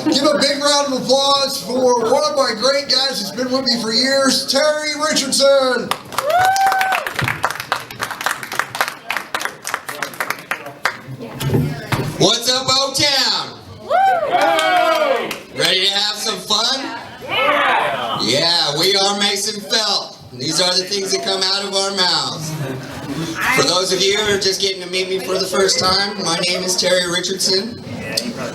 Give a big round of applause for one of my great guys who's been with me for years, Terry Richardson. What's up, O-Town? Ready to have some fun? Yeah, we are Masonfelt. These are the things that come out of our mouths. For those of you who are just getting to meet me for the first time, my name is Terry Richardson.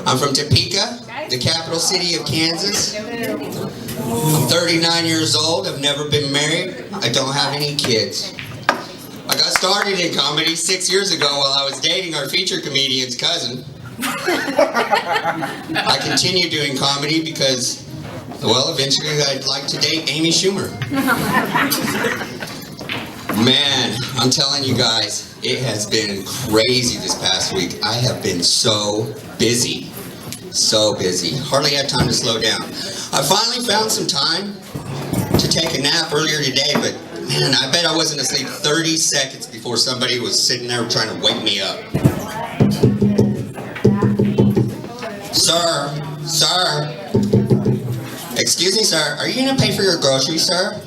I'm from Topeka, the capital city of Kansas. I'm 39 years old. I've never been married. I don't have any kids. I got started in comedy 6 years ago while I was dating our feature comedian's cousin. I continue doing comedy because, well, eventually I'd like to date Amy Schumer. Man, I'm telling you guys, it has been crazy this past week. I have been so busy. So busy. Hardly had time to slow down. I finally found some time to take a nap earlier today, but man, I bet I wasn't asleep 30 seconds before somebody was sitting there trying to wake me up. Sir, excuse me, sir, are you going to pay for your groceries, sir?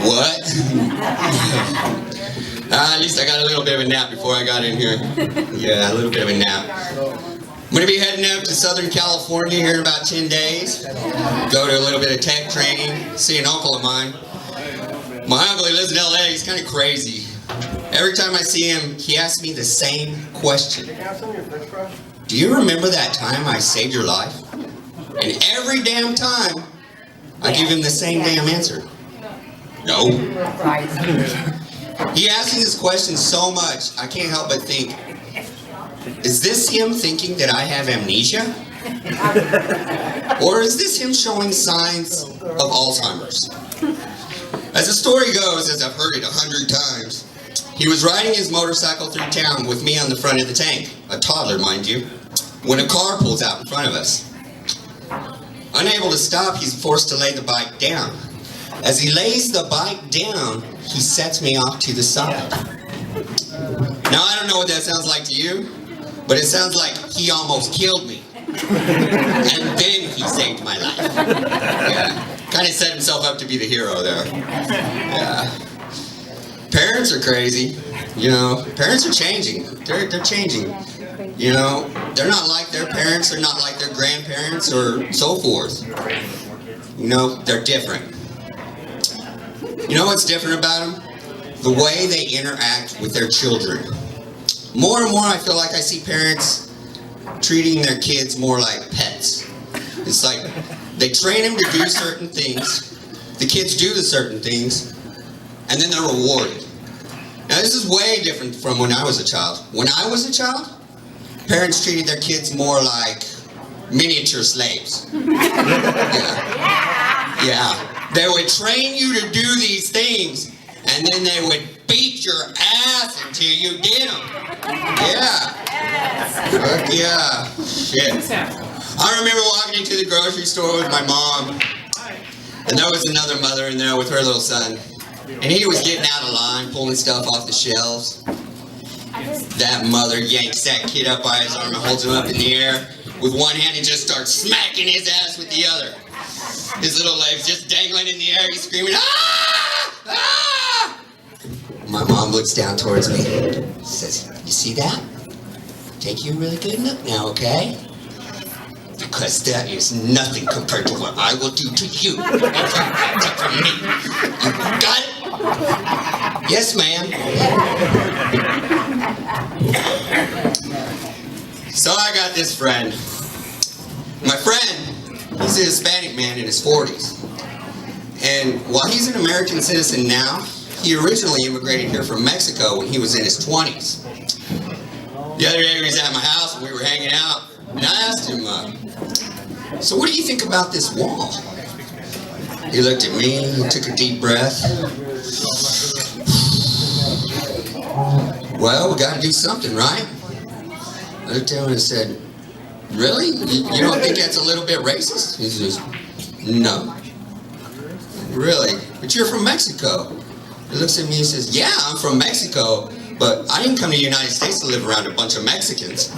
What? At least I got a little bit of a nap before I got in here. Yeah, a little bit of a nap. I'm going to be heading up to Southern California here in about 10 days. Go to a little bit of tech training, see an uncle of mine. My uncle, he lives in LA, he's kind of crazy. Every time I see him, he asks me the same question. Do you remember that time I saved your life? And every damn time, I give him the same damn answer. No. He asks me this question so much, I can't help but think, is this him thinking that I have amnesia? Or is this him showing signs of Alzheimer's? As the story goes, as I've heard it 100 times, he was riding his motorcycle through town with me on the front of the tank, a toddler, mind you, when a car pulls out in front of us. Unable to stop, he's forced to lay the bike down. As he lays the bike down, he sets me off to the side. Now, I don't know what that sounds like to you, but it sounds like he almost killed me. And then he saved my life. Yeah. Kind of set himself up to be the hero there. Yeah. Parents are crazy. You know, parents are changing. They're changing. You know, they're not like their parents, they're not like their grandparents or so forth. You know, they're different. You know what's different about them? The way they interact with their children. More and more I feel like I see parents treating their kids more like pets. It's like they train them to do certain things, the kids do the certain things, and then they're rewarded. Now this is way different from when I was a child. When I was a child, parents treated their kids more like miniature slaves. Yeah. They would train you to do these things, and then they would beat your ass until you did them. Yeah. Fuck yeah. Shit. I remember walking into the grocery store with my mom, and there was another mother in there with her little son, and he was getting out of line, pulling stuff off the shelves. That mother yanks that kid up by his arm and holds him up in the air with one hand and just starts smacking his ass with the other. His little legs just dangling in the air, he's screaming, "Ah! Ah!" My mom looks down towards me, says, "You see that? Take you a really good look now, okay? Because that is nothing compared to what I will do to you. Except for me. You got it? Yes, ma'am." So I got this friend. My friend, he's a Hispanic man in his 40s. And while he's an American citizen now, he originally immigrated here from Mexico when he was in his 20s. The other day he was at my house and we were hanging out, and I asked him, "So what do you think about this wall?" He looked at me, he took a deep breath. "Well, we got to do something, right?" I looked at him and said, "Really? You don't think that's a little bit racist?" He says, "No." "Really? But you're from Mexico." He looks at me and says, "Yeah, I'm from Mexico, But I didn't come to the United States to live around a bunch of Mexicans. I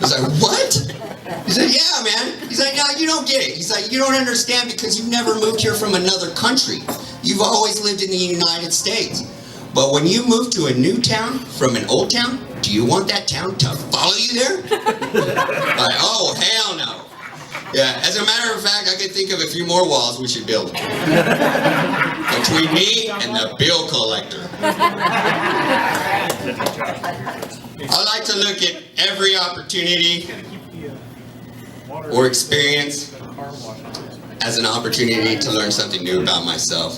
was like, what? He said, yeah, man. He's like, no, you don't get it. He's like, you don't understand because you've never moved here from another country. You've always lived in the United States. But when you move to a new town from an old town, do you want that town to follow you there? Like, oh, hell no. Yeah, as a matter of fact, I could think of a few more walls we should build. Between me and the bill collector. I like to look at every opportunity or experience as an opportunity to learn something new about myself.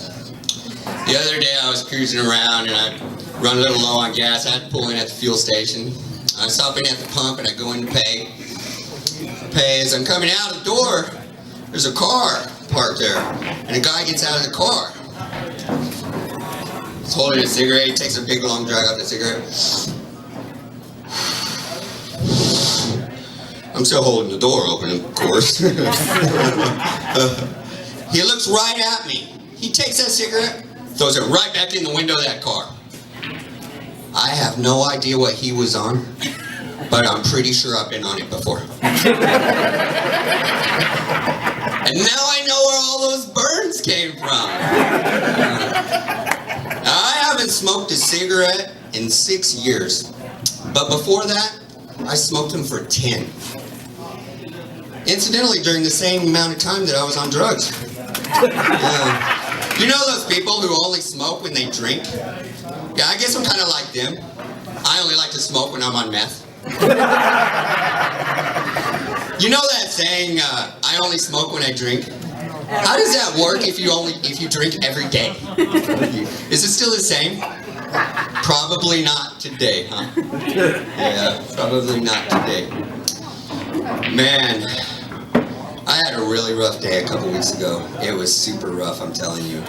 The other day I was cruising around and I run a little low on gas. I had to pull in at the fuel station. I stop in at the pump and I go in to pay. As I'm coming out the door, there's a car parked there, and a guy gets out of the car. He's holding a cigarette. He takes a big long drag off the cigarette. I'm still holding the door open, of course. He looks right at me. He takes that cigarette, throws it right back in the window of that car. I have no idea what he was on, but I'm pretty sure I've been on it before. And now I know where all those burns came from. I haven't smoked a cigarette in 6 years, but before that, I smoked them for 10. Incidentally, during the same amount of time that I was on drugs. You know those people who only smoke when they drink? Yeah, I guess I'm kind of like them. I only like to smoke when I'm on meth. You know that saying, I only smoke when I drink? How does that work if you drink every day? Is it still the same? Probably not today, huh? Yeah, probably not today. Man, I had a really rough day a couple weeks ago. It was super rough, I'm telling you.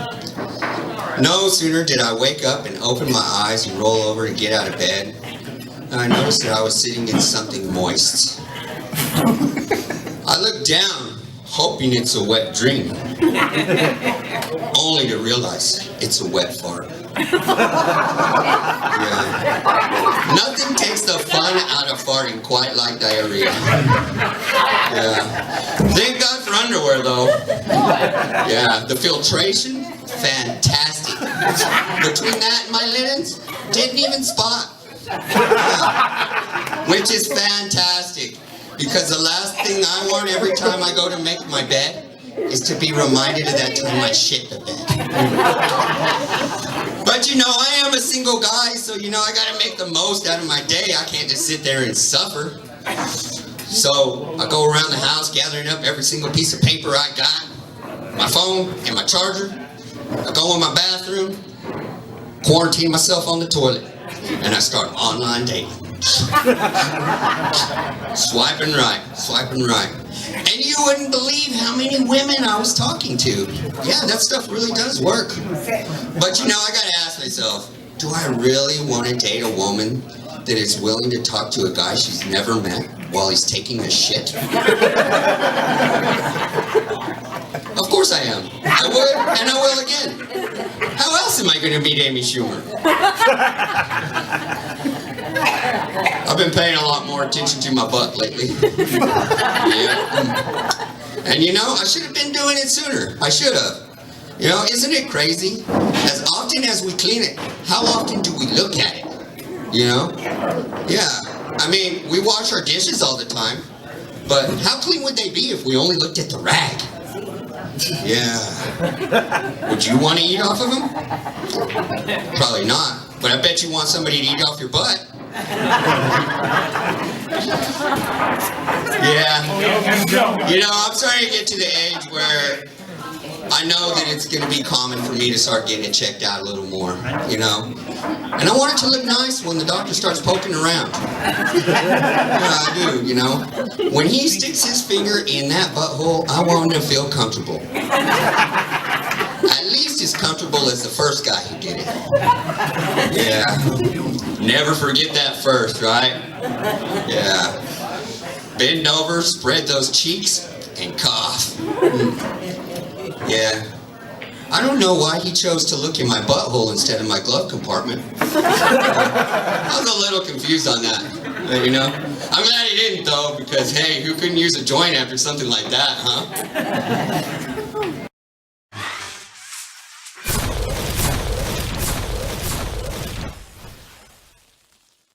No sooner did I wake up and open my eyes and roll over and get out of bed, I noticed that I was sitting in something moist. I looked down, hoping it's a wet dream, only to realize it's a wet fart. Yeah. Nothing takes the fun out of farting quite like diarrhea. Yeah. Thank God for underwear, though. Yeah, the filtration, fantastic. Between that and my linens, didn't even spot. Yeah. Which is fantastic, because the last thing I want every time I go to make my bed is to be reminded of that time I shit the bed. But you know, I am a single guy, so you know, I gotta make the most out of my day. I can't just sit there and suffer. So I go around the house gathering up every single piece of paper I got, my phone and my charger. I go in my bathroom, quarantine myself on the toilet, and I start online dating. Swiping right, swiping right. And you wouldn't believe how many women I was talking to. Yeah, that stuff really does work. But you know, I gotta ask myself, do I really want to date a woman that is willing to talk to a guy she's never met while he's taking a shit? Of course I am. I would, and I will again. How else am I going to meet Amy Schumer? I've been paying a lot more attention to my butt lately. Yeah. And you know, I should have been doing it sooner. I should have. You know, isn't it crazy? As often as we clean it, how often do we look at it? You know? Yeah. I mean, we wash our dishes all the time, but how clean would they be if we only looked at the rag? Yeah. Would you want to eat off of them? Probably not. But I bet you want somebody to eat off your butt. Yeah. You know, I'm starting to get to the age where I know that it's going to be common for me to start getting it checked out a little more, you know? And I want it to look nice when the doctor starts poking around. Yeah, I do, you know? When he sticks his finger in that butthole, I want him to feel comfortable. At least as comfortable as the first guy who did it. Yeah. Never forget that first, right? Yeah. Bend over, spread those cheeks, and cough. Yeah. I don't know why he chose to look in my butthole instead of my glove compartment. I was a little confused on that, you know? I'm glad he didn't, though, because, hey, who couldn't use a joint after something like that, huh?